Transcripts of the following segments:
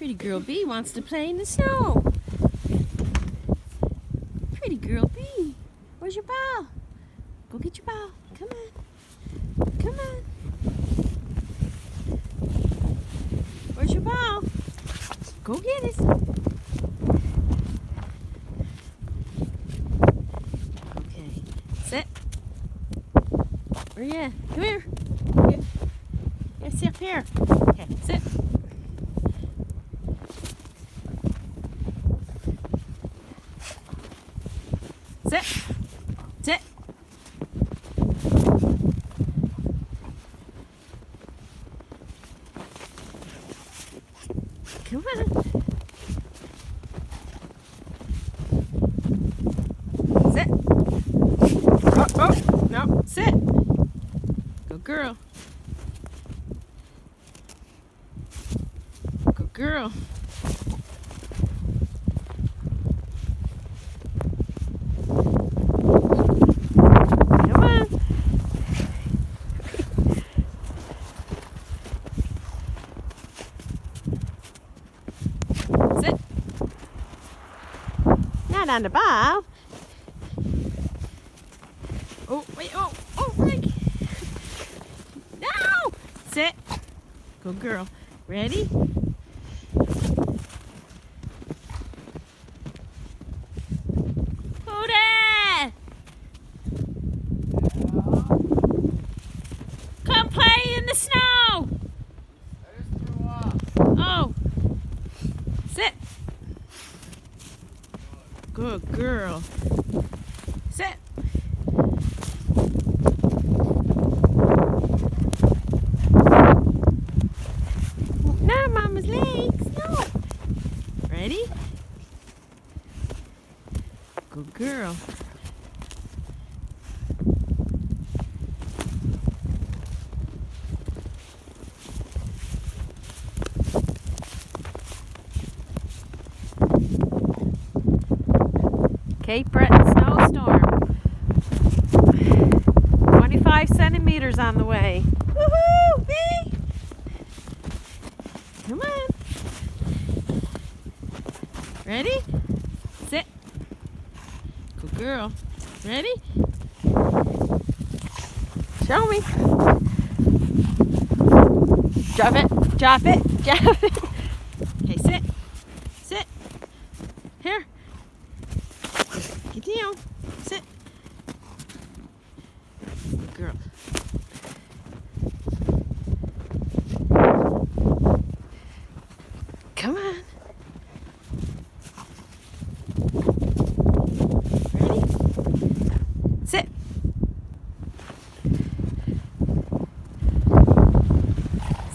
Pretty girl B wants to play in the snow. Pretty girl B, where's your ball? Go get your ball. Come on. Come on. Where's your ball? Go get it. Okay. Sit. Where you at? Come here. Yeah, sit up here. Okay, sit. Sit. Sit. Come on. Sit. Oh, no, sit. Good girl. Good girl. Come on. Sit. Not on the ball. Oh, wait, oh, Rick. No! Sit. Good girl. Ready? Who that? Come play in the snow. Oh. Sit. Good girl. Sit. Not Mama's legs. No. Ready? Good girl. Cape Breton snowstorm. 25 centimeters on the way. Woohoo! B! Come on. Ready? Sit. Good girl. Ready? Show me. Drop it. Drop it. Drop it. Okay, sit. Sit. Here. Get down. Sit. Good girl. Come on. Ready? Sit.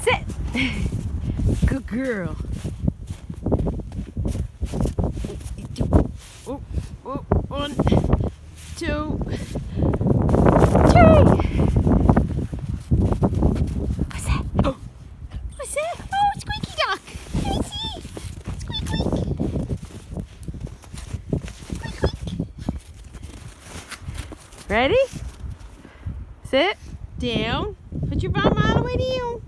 Sit. Good girl. Oh, oh, 1, 2, 3. What's that? Oh, what's that? Oh, squeaky duck. Can I see? Squeak, squeak. Squeak, squeak. Ready? Sit. Down. Put your bum all the way down.